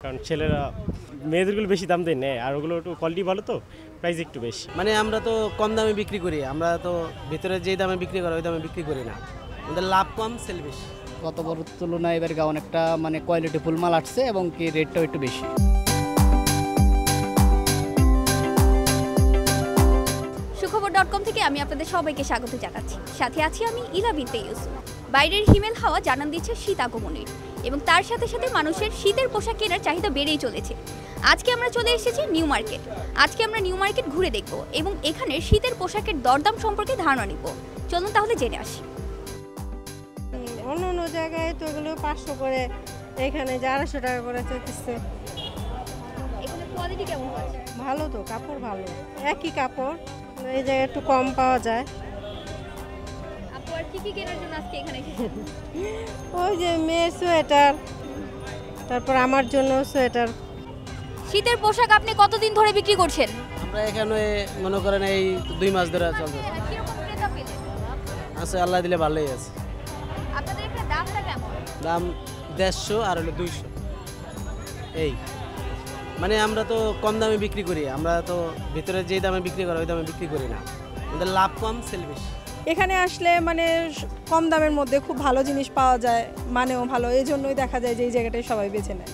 কারণ ছেলেরা মেয়েদেরগুলো বেশি দাম দিয়ে নেয়, আর ওগুলো একটু কোয়ালিটি ভালো তো প্রাইস একটু বেশি। মানে আমরা তো কম দামে বিক্রি করি, আমরা তো ভিতরে যেই দামে বিক্রি করি ওই দামে বিক্রি করি না, আমাদের লাভ কম সেল বেশি। গত বছর তুলনায় এবার অনেকটা মানে কোয়ালিটি ফুল মাল আসছে এবং কি রেটটাও একটু বেশি। সুখবর.com থেকে আমি আপনাদের সবাইকে স্বাগত জানাচ্ছি। সাথে আছি আমি ইলা বিনতে ইউসুফ। বাইরের হিমেল হাওয়া জানান দিচ্ছে শীত আগমনের, এবং তার সাথে সাথে মানুষের শীতের পোশাক কেনার চাহিদা বেড়েই চলেছে। আজকে আমরা চলে এসেছি নিউ মার্কেট। আজকে আমরা নিউ মার্কেট ঘুরে দেখব এবং এখানে শীতের পোশাকের দরদাম সম্পর্কে ধারণা নিব। চলুন তাহলে জেনে আসি। অন্য অন্য জায়গায় তো এগুলো 500 করে, এখানে 400 টাকা করে চলতেছে। এখানে কোয়ালিটি কেমন আছে? ভালো তো, কাপড় ভালো, একই কাপড়, এই জায়গায় একটু কম পাওয়া যায়। আপু আর কি কেনার জন্য আজকে এখানে এসেছেন? ওই যে মেয়ের সোয়েটার, তারপর আমার জন্য সোয়েটার। শীতের পোশাক আপনি কতদিন ধরে বিক্রি করছেন? আমরা এখানে মনে করেন এই 2 মাস ধরে চলতেছে। কিরকম ক্রেতা পেলেন? আছে, আল্লাহ দিলে ভালোই আছে। আপনাদের এখানে দামটা কেমন? দাম 150 আর হলো 200, এই মানে আমরা তো কম দামে বিক্রি করি, আমরা তো ভিতরে যেই দামে বিক্রি করি ওই দামে বিক্রি করি না, আমাদের লাভ কম সেল বেশি। এখানে আসলে মানে কম দামের মধ্যে খুব ভালো জিনিস পাওয়া যায়, মানেও ভালো, এই জন্যই দেখা যায় যে এই জায়গাটায় সবাই বেছে নেয়।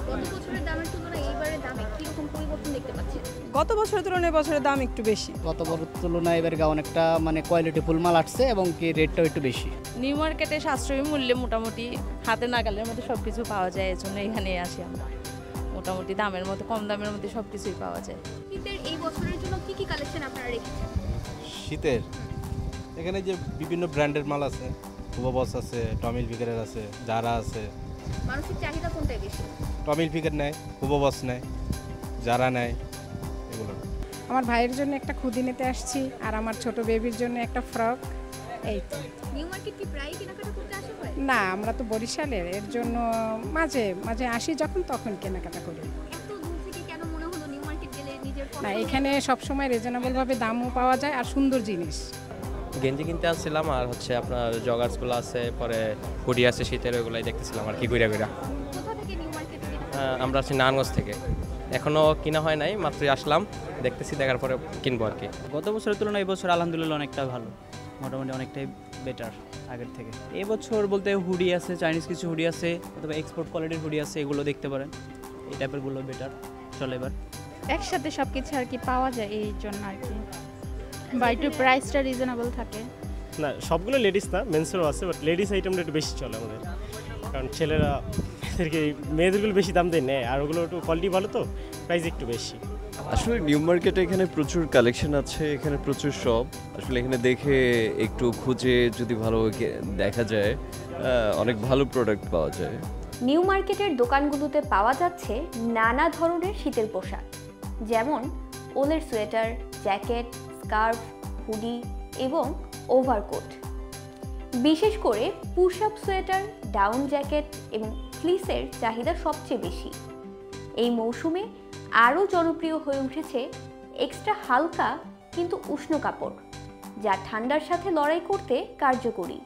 গত বছরের দামের তুলনায় এইবারের দামে কিরকম পরিবর্তন দেখতে পাচ্ছেন? গত বছরের তুলনায় বছরের দাম একটু বেশি। গত বছর তুলনায় এবার অনেকটা মানে কোয়ালিটি ফুল মাল আসছে এবং কি রেটটাও একটু বেশি। নিউ মার্কেটে সাশ্রয়ী মূল্যে মোটামুটি হাতে নাগালের মধ্যে সব কিছু পাওয়া যায়, এই জন্য এখানে আসি আমরা। মোটামুটি দামের মধ্যে, কম দামের মধ্যে সব কিছুই পাওয়া যায়। শীতের এই বছরের জন্য কি কি কালেকশন আপনারা রেখেছেন? শীতের এখানে যে বিভিন্ন ব্র্যান্ডের মাল আছে, হুবো বস আছে, টমি হিলফিগারের আছে, জারা আছে। মানুষের চাহিদা কোনটাই বেশি? টমি হিলফিগার নেয়, হুবো বস নেয়, জারা নেয়, এগুলো। আমার ভাইয়ের জন্য একটা খুদি নিতে আসছি, আর আমার ছোট বেবির জন্য একটা ফ্রক। এই তো। নিউ মার্কেট কি প্রায় কেনাকাটা করতে আসা হয়? না, আমরা তো বরিশালের, এর জন্য মাঝে মাঝে আসি, যখন তখন কেনাকাটা করি। এত দূর থেকে কেন মনে হলো নিউ মার্কেট গেলে নিজের না, এখানে সবসময় রিজনেবলভাবে দামও পাওয়া যায় আর সুন্দর জিনিস। গেঞ্জি কিনতে আসছিলাম, আর হচ্ছে আপনার জগার্সগুলো আছে, পরে হুডি আছে শীতের, ওইগুলাই দেখতেছিলাম আর কি ঘুরে ঘুরে। কোথা থেকে নিউ মার্কেটে আমরা আছি নারায়ণগঞ্জ থেকে, এখনও কিনা হয় নাই, মাত্রই আসলাম, দেখতেছি, দেখার পরে কিনবো আর কি। গত বছরের তুলনায় এই বছর আলহামদুলিল্লাহ অনেকটা ভালো, মোটামুটি অনেকটাই বেটার আগের থেকে। এই বছর বলতে হুডি আছে, চাইনিজ কিছু হুডি আছে, অথবা এক্সপোর্ট কোয়ালিটির হুডি আছে, এগুলো দেখতে পারেন। এই টাইপেরগুলো বেটার চলে এবার। একসাথে সব কিছু আর কি পাওয়া যায়, এই জন্য আর কি বা একটু প্রাইসটা রিজনেবল থাকে। না, সবগুলো লেডিস না, মেন্সেরও আছে, বাট লেডিস আইটেমটা একটু বেশি চলে আমাদের, কারণ ছেলেরা মেয়েদেরগুলো বেশি দাম দিয়ে নেয়, আর ওগুলো একটু কোয়ালিটি ভালো তো প্রাইস একটু বেশি। আসলে নিউ মার্কেটে এখানে প্রচুর কালেকশন আছে, এখানে প্রচুর শপ, আসলে এখানে দেখে একটু খুঁজে যদি ভালো দেখা যায় অনেক ভালো প্রোডাক্ট পাওয়া যায়। নিউ মার্কেটের দোকানগুলোতে পাওয়া যাচ্ছে নানা ধরনের শীতের পোশাক, যেমন ওলের সোয়েটার, জ্যাকেট, স্কার্ফ, হুডি এবং ওভারকোট। বিশেষ করে push up sweater, down jacket এবং ফ্লিসের চাহিদা সবচেয়ে বেশি। এই মৌসুমে আরও জনপ্রিয় হয়ে উঠেছে এক্সট্রা হালকা কিন্তু উষ্ণ কাপড়, যা ঠান্ডার সাথে লড়াই করতে কার্যকরী।